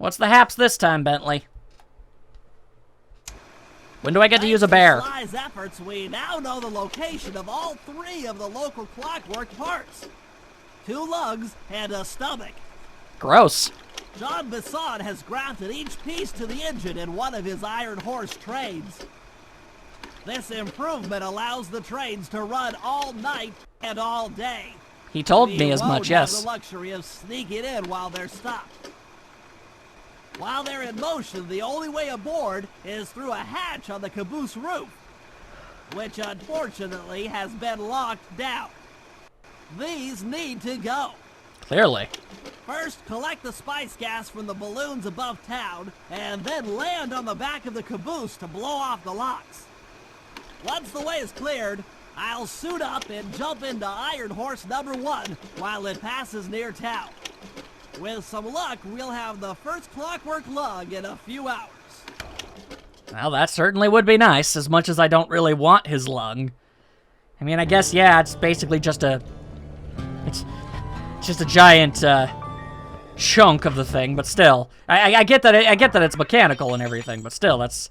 What's the haps this time, Bentley? When do I get to use a bear? Thanks to Sly's efforts, we now know the location of all 3 of the local Clockwork parts. 2 lugs and a stomach. Gross. Jean Bison has granted each piece to the engine in one of his Iron Horse trains. This improvement allows the trains to run all night and all day. He told me as much, yes. Have the luxury of sneaking in while they're stopped. While they're in motion, the only way aboard is through a hatch on the caboose roof, which unfortunately has been locked down. These need to go. Clearly. First, collect the spice gas from the balloons above town, and then land on the back of the caboose to blow off the locks. Once the way is cleared, I'll suit up and jump into Iron Horse number 1 while it passes near town. With some luck, we'll have the first Clockwork lug in a few hours. Well, that certainly would be nice, as much as I don't really want his lung. I mean, I guess, yeah, it's basically just a... It's just a giant, chunk of the thing, but still. I get that it's mechanical and everything, but still, that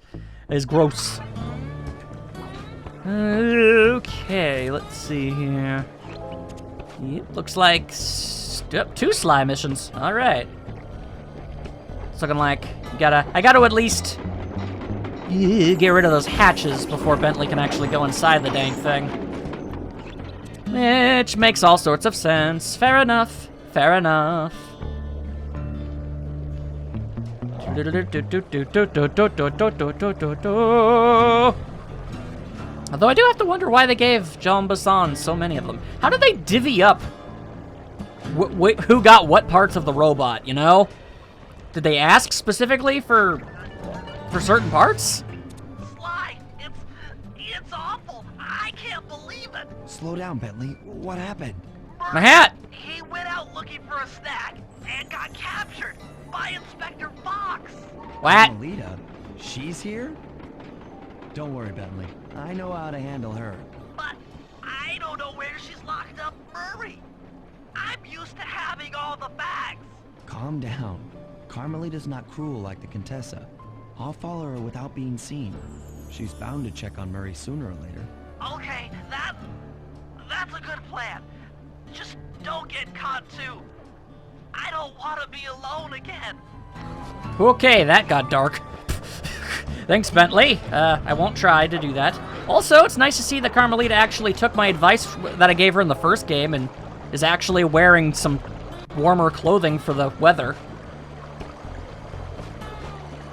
is gross. Okay, let's see here. It looks like... Yep, 2 Sly missions. All right. It's looking like I gotta at least get rid of those hatches before Bentley can actually go inside the dang thing. Which makes all sorts of sense. Fair enough. Fair enough. Although I do have to wonder why they gave Jean Bison so many of them. How did they divvy up who got what parts of the robot, you know? Did they ask specifically for certain parts? Sly, it's awful. I can't believe it. Slow down, Bentley. What happened? My hat! He went out looking for a snack and got captured by Inspector Fox. What? Carmelita? She's here? Don't worry, Bentley. I know how to handle her. But I don't know where she's locked up, Murray. I'm used to having all the facts. Calm down. Carmelita's not cruel like the Contessa. I'll follow her without being seen. She's bound to check on Murray sooner or later. Okay, that's a good plan. Just don't get caught too. I don't want to be alone again. Okay, that got dark. Thanks, Bentley. I won't try to do that. Also, it's nice to see that Carmelita actually took my advice that I gave her in the first game and is actually wearing some warmer clothing for the weather.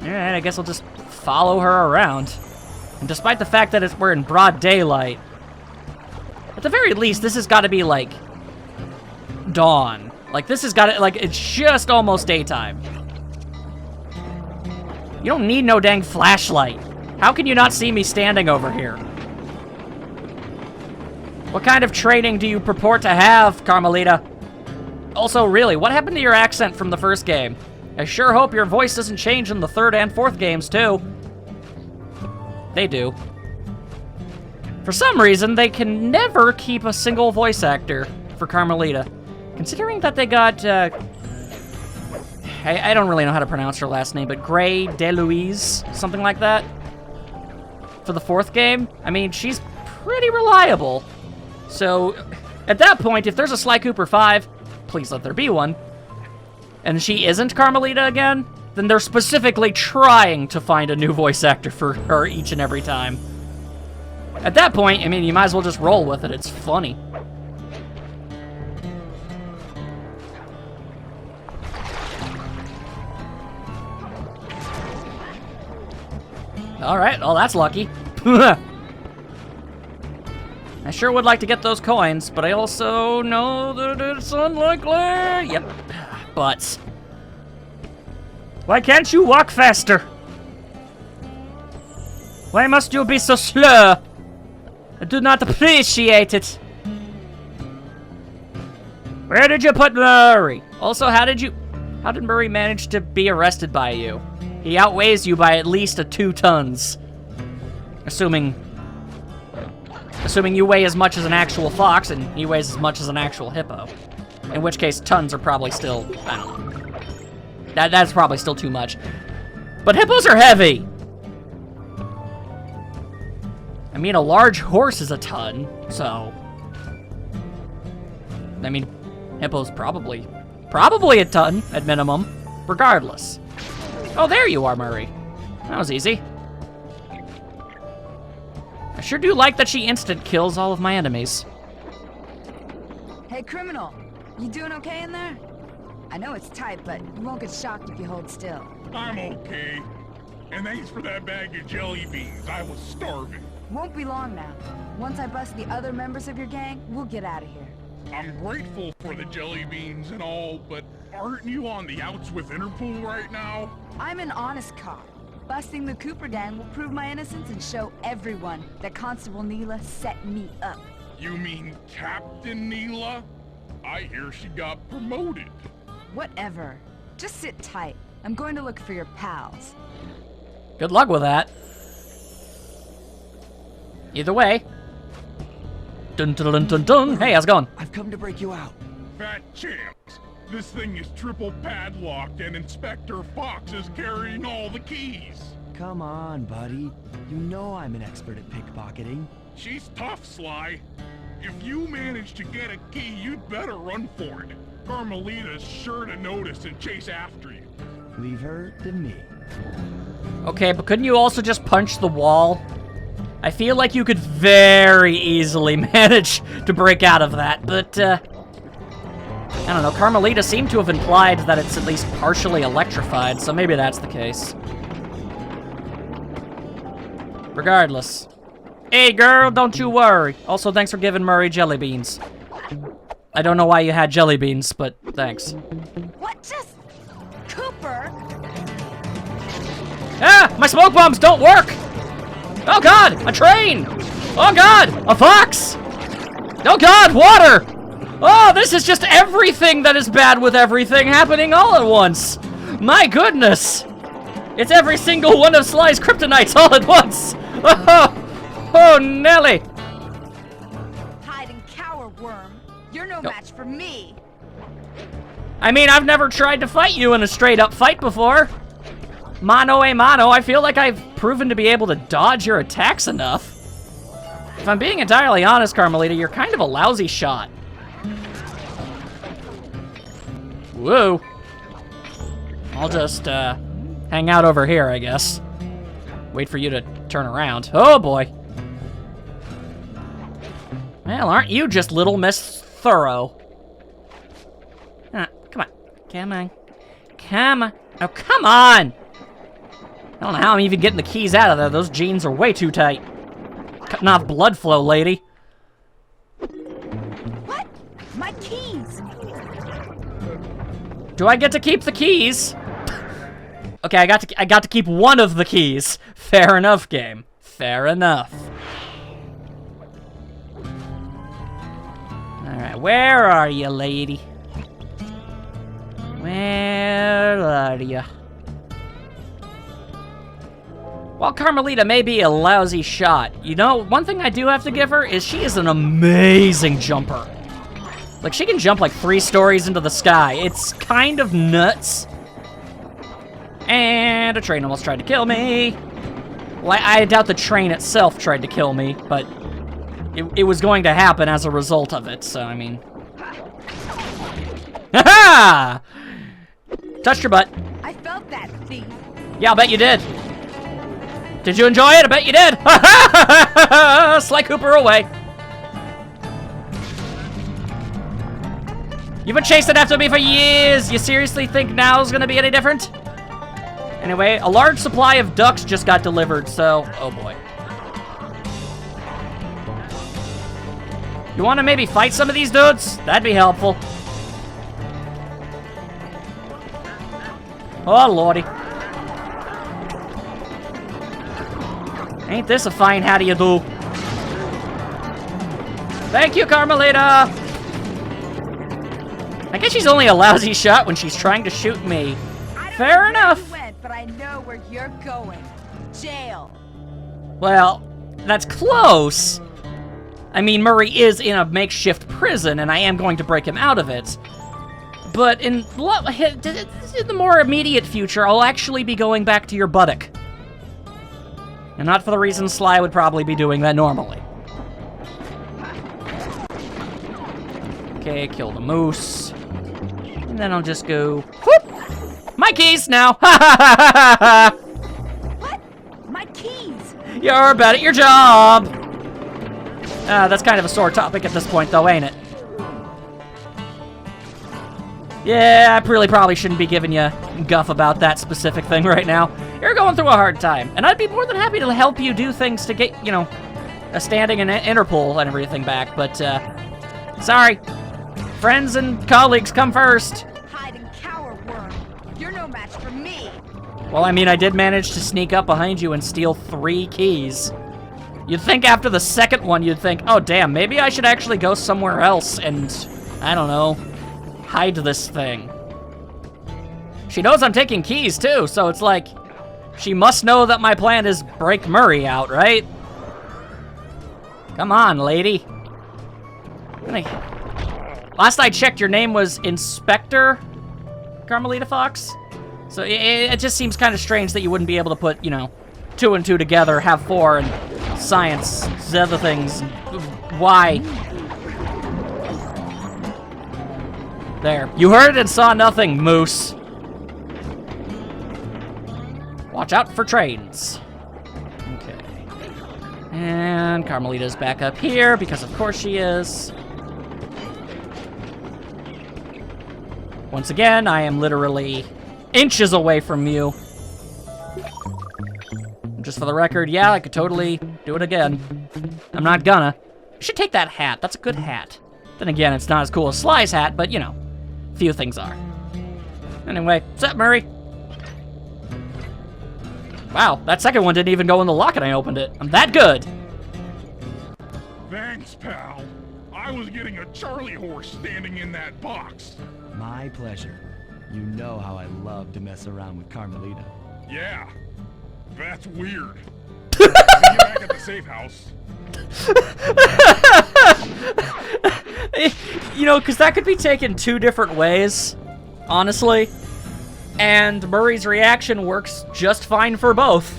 Alright, I guess I'll just follow her around. And despite the fact that we're in broad daylight, at the very least, this has got to be, like, dawn. Like, this has got to, like, it's just almost daytime. You don't need no dang flashlight. How can you not see me standing over here? What kind of training do you purport to have, Carmelita? Also, really, what happened to your accent from the first game? I sure hope your voice doesn't change in the 3rd and 4th games, too. They do. For some reason, they can never keep a single voice actor for Carmelita. Considering that they got, I don't really know how to pronounce her last name, but Gray DeLuise, something like that. For the 4th game, I mean, she's pretty reliable. So, at that point, if there's a Sly Cooper 5, please let there be one, and she isn't Carmelita again, then they're specifically trying to find a new voice actor for her each and every time. At that point, I mean, you might as well just roll with it. It's funny. Alright, well, that's lucky. I sure would like to get those coins, but I also know that it's unlikely. Yep. But why can't you walk faster? Why must you be so slow? I do not appreciate it. Where did you put Murray? Also, how did Murray manage to be arrested by you? He outweighs you by at least 2 tons. Assuming you weigh as much as an actual fox and he weighs as much as an actual hippo. In which case, tons are probably still, I don't know. That's probably still too much. But hippos are heavy. I mean, a large horse is a ton, so... I mean, hippos probably a ton, at minimum, regardless. Oh, there you are, Murray. That was easy. I sure do like that she instant kills all of my enemies. Hey, criminal. You doing okay in there? I know it's tight, but you won't get shocked if you hold still. I'm okay. And thanks for that bag of jelly beans. I was starving. Won't be long now. Once I bust the other members of your gang, we'll get out of here. I'm grateful for the jelly beans and all, but aren't you on the outs with Interpol right now? I'm an honest cop. Busting the Cooper gang will prove my innocence and show everyone that Constable Neela set me up. You mean Captain Neela? I hear she got promoted. Whatever. Just sit tight. I'm going to look for your pals. Good luck with that. Either way. Dun dun dun dun dun. Hey, how's it going? I've come to break you out. Fat chance. This thing is triple padlocked and Inspector Fox is carrying all the keys. Come on, buddy. You know I'm an expert at pickpocketing. She's tough, Sly. If you manage to get a key, you'd better run for it. Carmelita's sure to notice and chase after you. Leave her to me. Okay, but couldn't you also just punch the wall? I feel like you could very easily manage to break out of that, but, I don't know. Carmelita seemed to have implied that it's at least partially electrified, so maybe that's the case. Regardless. Hey, girl, don't you worry. Also, thanks for giving Murray jelly beans. I don't know why you had jelly beans, but thanks. What just... Cooper? Ah! My smoke bombs don't work! Oh god! A train! Oh god! A fox! Oh god! Water! Oh, this is just everything that is bad with everything happening all at once! My goodness! It's every single one of Sly's kryptonites all at once! Oh, Nelly! Hide and cower, worm. You're no match for me. I mean, I've never tried to fight you in a straight-up fight before. Mano a mano, I feel like I've proven to be able to dodge your attacks enough. If I'm being entirely honest, Carmelita, you're kind of a lousy shot. Whoa. I'll just, hang out over here, I guess. Wait for you to turn around. Oh, boy. Well, aren't you just Little Miss Thorough? Come on. Come on. Come on. Oh, come on! I don't know how I'm even getting the keys out of there. Those jeans are way too tight. Cutting off blood flow, lady. What? My keys! Do I get to keep the keys? Okay, I got to keep one of the keys. Fair enough, game. Fair enough. Alright, where are you, lady? Where are you? While Carmelita may be a lousy shot, you know, one thing I do have to give her is she is an amazing jumper. Like, she can jump like 3 stories into the sky. It's kind of nuts. And a train almost tried to kill me. Well, I doubt the train itself tried to kill me, but it was going to happen as a result of it, so I mean... Ha-ha! Touched your butt. I felt that, thief. Yeah, I'll bet you did. Did you enjoy it? I bet you did. Ha-ha! Sly Cooper away. You've been chasing after me for years. You seriously think now's gonna be any different? Anyway, a large supply of ducks just got delivered, so... Oh, boy. You want to maybe fight some of these dudes? That'd be helpful. Oh, lordy. Ain't this a fine how do you do? Thank you, Carmelita! I guess she's only a lousy shot when she's trying to shoot me. Fair enough. You went, but I know where you're going. Jail. Well, that's close. I mean, Murray is in a makeshift prison, and I am going to break him out of it. but in the more immediate future, I'll actually be going back to your buttock. And not for the reason Sly would probably be doing that normally. Okay, kill the moose. And then I'll just go, whoop! My keys now! What? My keys! You're bad at your job! That's kind of a sore topic at this point, though, ain't it? Yeah, I really probably shouldn't be giving you guff about that specific thing right now. You're going through a hard time, and I'd be more than happy to help you do things to get, you know, a standing in Interpol and everything back, but, sorry. Friends and colleagues come first. Hide and cower, worm. You're no match for me. Well, I mean, I did manage to sneak up behind you and steal 3 keys. You'd think after the second one, you'd think, oh, damn, maybe I should actually go somewhere else and, I don't know, hide this thing. She knows I'm taking keys, too, so it's like, she must know that my plan is break Murray out, right? Come on, lady. Last I checked, your name was Inspector Carmelita Fox. So it just seems kind of strange that you wouldn't be able to put, you know, 2 and 2 together, have 4, and science, the other things. Why? There. You heard and saw nothing, moose. Watch out for trains. Okay. And Carmelita's back up here, because of course she is. Once again, I am literally inches away from you. Just for the record, yeah, I could totally do it again. I'm not gonna. You should take that hat. That's a good hat. Then again, it's not as cool as Sly's hat, but, you know, few things are. Anyway, what's up, Murray? Wow, that second one didn't even go in the lock and I opened it. I'm that good. Thanks, pal. I was getting a Charlie horse standing in that box. My pleasure. You know how I love to mess around with Carmelita. Yeah, that's weird. See you back at the safe house. You know, because that could be taken 2 different ways, honestly. And Murray's reaction works just fine for both.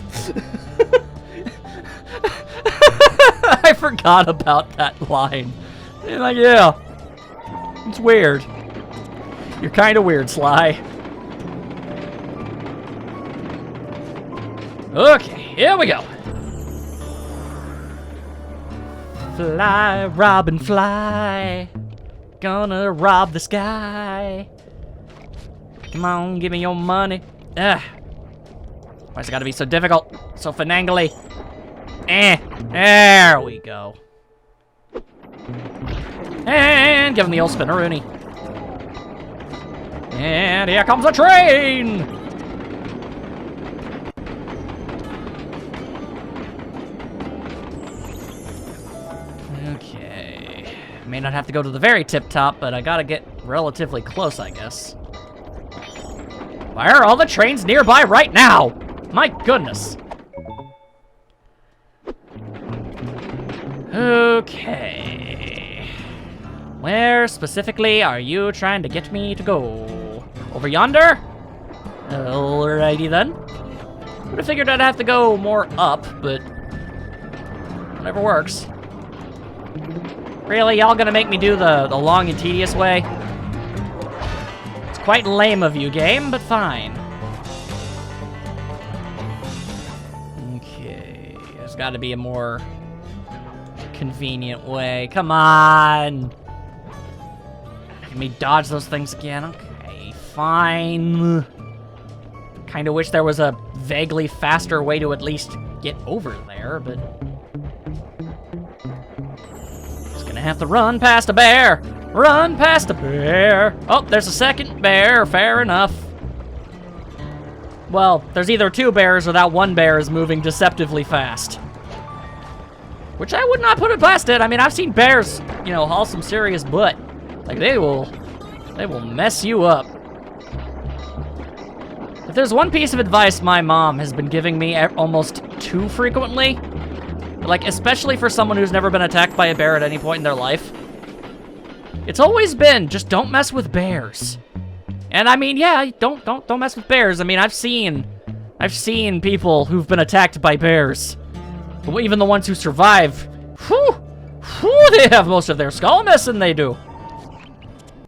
I forgot about that line. And like, yeah, it's weird. You're kind of weird, Sly. Okay, here we go. Fly, Robin, fly. Gonna rob the sky. Come on, give me your money. Ugh. Why's it gotta be so difficult? So finangly. There we go. And give him the old spinneroonie. And here comes a train! Okay. May not have to go to the very tip top, but I gotta get relatively close, I guess. Why are all the trains nearby right now? My goodness. Okay. Where specifically are you trying to get me to go? Over yonder? Alrighty then. Would have figured I'd have to go more up, but whatever works. Really, y'all gonna make me do the long and tedious way? It's quite lame of you, game, but fine. Okay, there's gotta be a more convenient way. Come on! Let me dodge those things again. Okay, fine. Kinda wish there was a vaguely faster way to at least get over there, but just gonna have to run past a bear. Run past a bear. Oh, there's a second bear. Fair enough. Well, there's either 2 bears or that one bear is moving deceptively fast. Which I would not put it past it. I mean, I've seen bears, you know, haul some serious butt. Like, they will mess you up. If there's one piece of advice my mom has been giving me almost too frequently, like, especially for someone who's never been attacked by a bear at any point in their life, it's always been, just don't mess with bears. And I mean, yeah, don't mess with bears. I mean, I've seen people who've been attacked by bears. But even the ones who survive, whew, they have most of their skull missing, they do.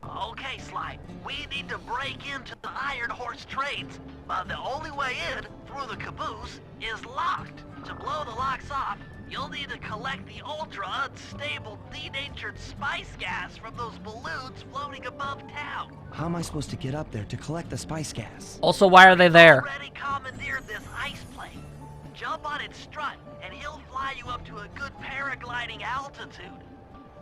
Okay, Sly, we need to break into the Iron Horse trades, but the only way in, through the caboose, is locked. To blow the locks off, you'll need to collect the ultra-unstable, denatured spice gas from those balloons floating above town. How am I supposed to get up there to collect the spice gas? Also, why are they there? Already commandeered this ice plane. Jump on its strut, and he'll fly you up to a good paragliding altitude.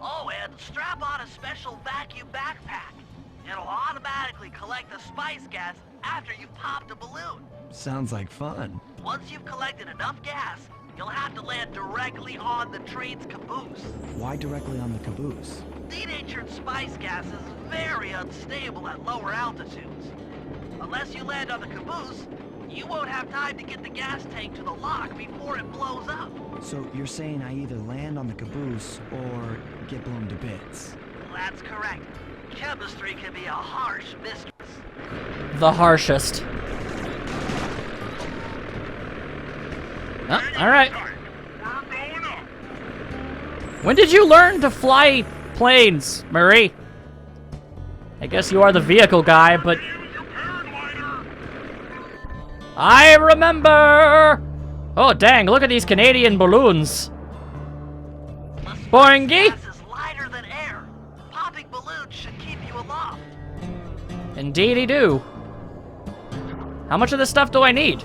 Oh, and strap on a special vacuum backpack. It'll automatically collect the spice gas after you've popped a balloon. Sounds like fun. Once you've collected enough gas, you'll have to land directly on the train's caboose. Why directly on the caboose? Denatured spice gas is very unstable at lower altitudes. Unless you land on the caboose, you won't have time to get the gas tank to the lock before it blows up. So you're saying I either land on the caboose or get blown to bits? That's correct. Chemistry can be a harsh mistress. The harshest. Oh, all right. We're going up. When did you learn to fly planes, Murray? I guess you are the vehicle guy, but Use your paraglider. I remember. Oh, dang, look at these Canadian balloons. The spice Boingy. gas is lighter than air. Popping balloons should keep you aloft. Indeedy do. How much of this stuff do I need?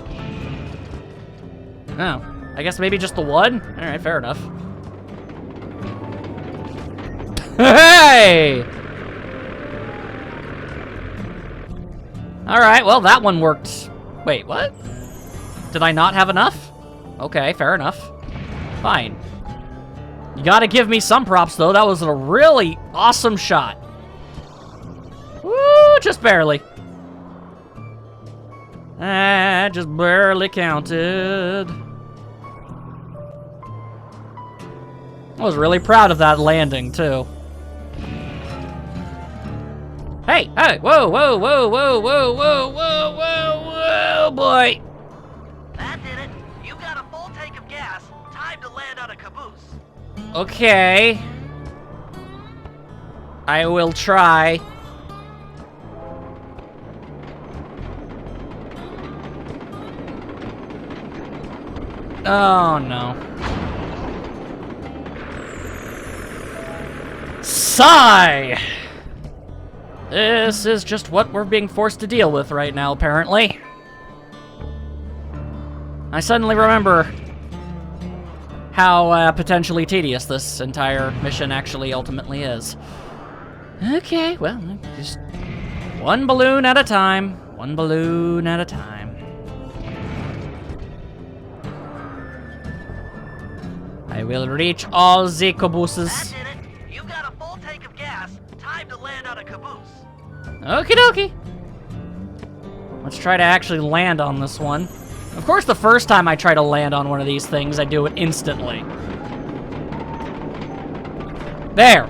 Oh, I guess maybe just the one? Alright, fair enough. Hey! Alright, well, that one worked. Wait, what? Did I not have enough? Okay, fair enough. Fine. You gotta give me some props, though. That was a really awesome shot. Woo, just barely. Just barely counted. I was really proud of that landing, too. Hey, hey, whoa, whoa, whoa, whoa, whoa, whoa, whoa, whoa, whoa, boy. That did it. You've got a full tank of gas. Time to land on a caboose. Okay. I will try. Oh, no. Sigh! This is just what we're being forced to deal with right now, apparently. I suddenly remember how potentially tedious this entire mission actually ultimately is. Okay, well, just one balloon at a time. One balloon at a time. I will reach all the cabooses. That did it. You've got a full tank of gas. Time to land on a caboose. Okie dokie. Let's try to actually land on this one. Of course, the first time I try to land on one of these things, I do it instantly. There.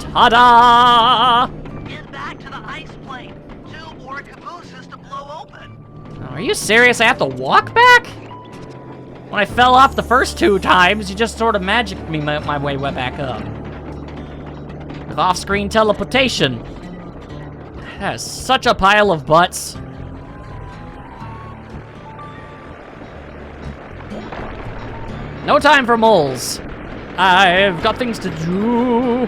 Ta-da! Get back to the ice plane. 2 more cabooses to blow open. Are you serious? I have to walk back? When I fell off the first 2 times, you just sort of magicked me my way back up. With off-screen teleportation. That is such a pile of butts. No time for moles. I've got things to do.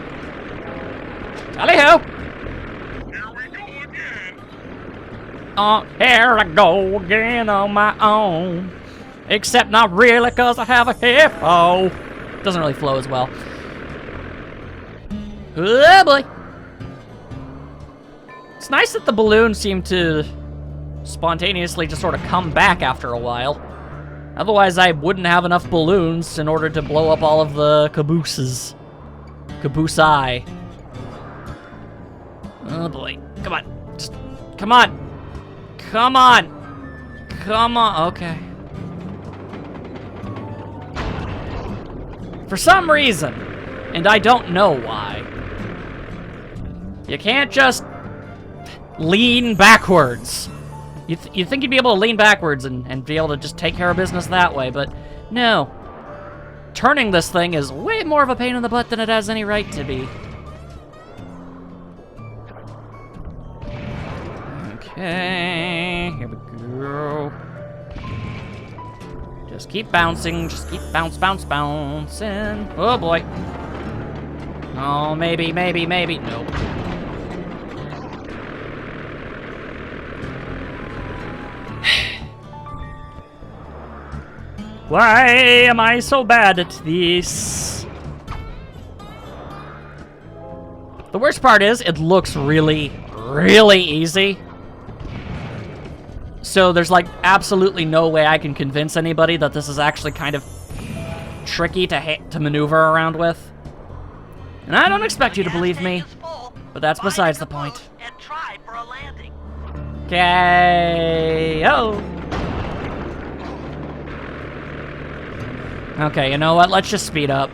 Tally-ho! Here we go again. Here I go again on my own. Except not really, cause I have a hippo. Doesn't really flow as well. Oh boy. It's nice that the balloons seem to spontaneously just sort of come back after a while. Otherwise, I wouldn't have enough balloons in order to blow up all of the cabooses. Caboose-eye. Oh boy. Come on. Just, come on. Come on. Come on. Okay. For some reason, and I don't know why, You can't just lean backwards. You'd think you'd be able to lean backwards and be able to just take care of business that way, but no. Turning this thing is way more of a pain in the butt than it has any right to be. Okay, here we go. Just keep bouncing, just keep bouncing. Oh boy. Oh, maybe. Nope. Why am I so bad at this? The worst part is, it looks really, really easy. So there's like absolutely no way I can convince anybody that this is actually kind of tricky to maneuver around with. And I don't expect you to believe me, but that's besides the point. And try for a landing. Okay. Oh. Okay, you know what? Let's just speed up.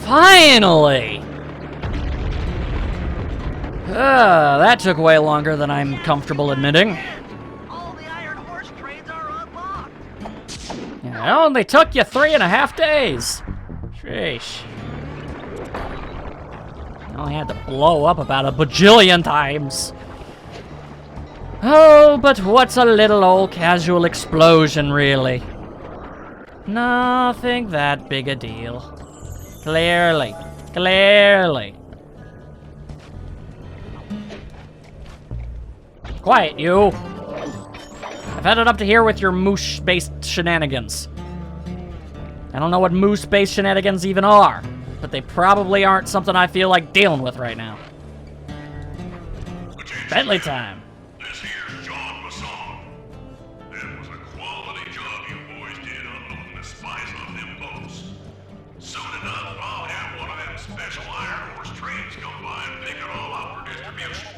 Finally! That took way longer than I'm comfortable admitting. All the Iron Horse trains are unlocked. Yeah, it only took you 3.5 days. Sheesh. I only had to blow up about a bajillion times. Oh, but what's a little old casual explosion, really? Nothing that big a deal. Clearly. Quiet, you. I've had it up to here with your moose-based shenanigans. I don't know what moose-based shenanigans even are, but they probably aren't something I feel like dealing with right now. Bentley time. This here's John Masson. That was a quality job you boys did unloading the spice off them boats. Soon enough, I'll have one of them special Iron Horse trains come by and pick it all up for distribution.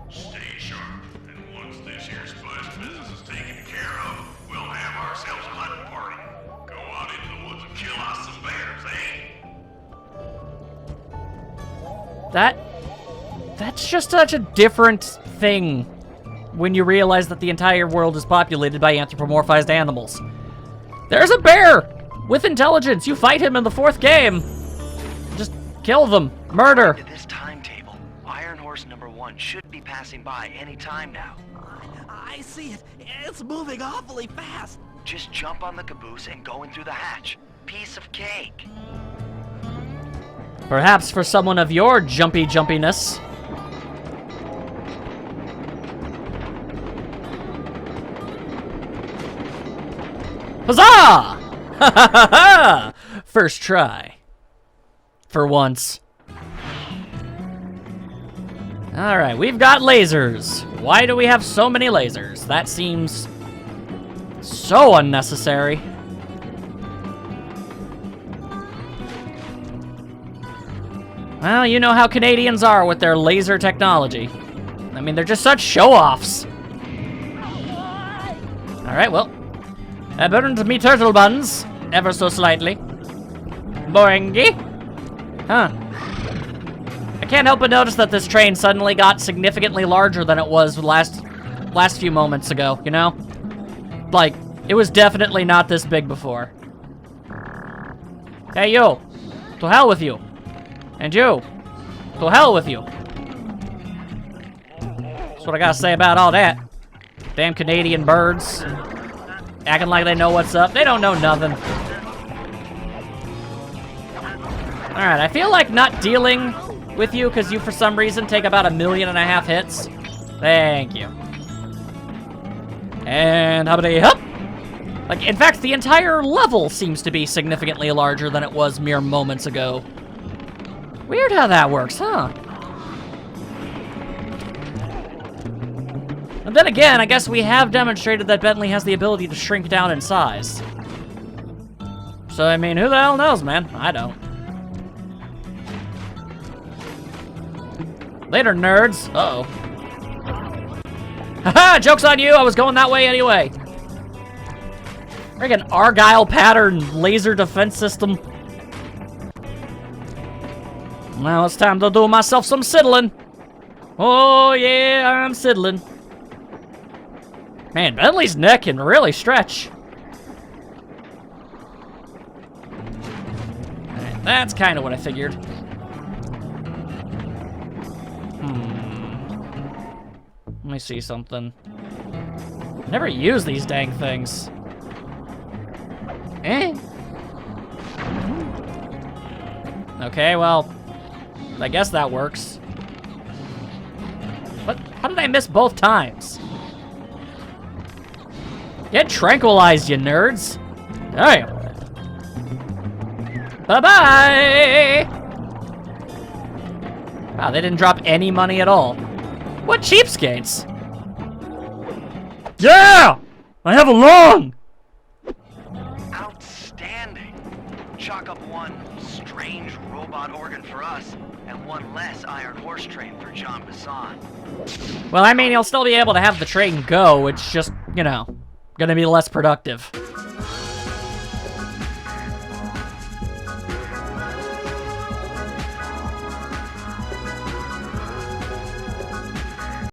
Stay sharp, and once this here spice business is taken care of, we'll have ourselves a hunting party. Go out into the woods and kill us some bears, eh? That's just such a different thing when you realize that the entire world is populated by anthropomorphized animals. There's a bear with intelligence. You fight him in the 4th game. Just kill them. Murder. To this timetable, Iron Horse number 1 should be passing by any time now. I see it. It's moving awfully fast. Just jump on the caboose and go in through the hatch. Piece of cake. Perhaps for someone of your jumpiness. Huzzah! Ha ha ha ha! First try. For once. Alright, we've got lasers. Why do we have so many lasers? That seems so unnecessary. Well, you know how Canadians are with their laser technology. I mean, they're just such show-offs. Alright, well. I burned me turtle buns, ever so slightly. Boingy. Huh. I can't help but notice that this train suddenly got significantly larger than it was last few moments ago, you know? Like, it was definitely not this big before. Hey, you! To hell with you! And you! To hell with you! That's what I gotta say about all that. Damn Canadian birds. Acting like they know what's up. They don't know nothing. Alright, I feel like not dealing with you because you, for some reason, take about 1.5 million hits. Thank you. And hoppity hop! Like, in fact, the entire level seems to be significantly larger than it was mere moments ago. Weird how that works, huh? And then again, I guess we have demonstrated that Bentley has the ability to shrink down in size. So, I mean, who the hell knows, man? I don't. Later, nerds. Uh-oh. Haha, joke's on you! I was going that way anyway. Friggin' Argyle pattern laser defense system. Now it's time to do myself some siddling. Oh yeah, I'm siddling. Man, Bentley's neck can really stretch. Alright, that's kind of what I figured. Let me see something. Never use these dang things. Eh? Okay, well, I guess that works. What? How did I miss both times? Get tranquilized, you nerds. Damn. Bye-bye! Wow, they didn't drop any money at all. What cheapskates? Yeah! I have a lung! Outstanding. Chalk up one strange robot organ for us, and one less Iron Horse train for John Bassan. Well, I mean, he'll still be able to have the train go, it's just, you know, gonna be less productive.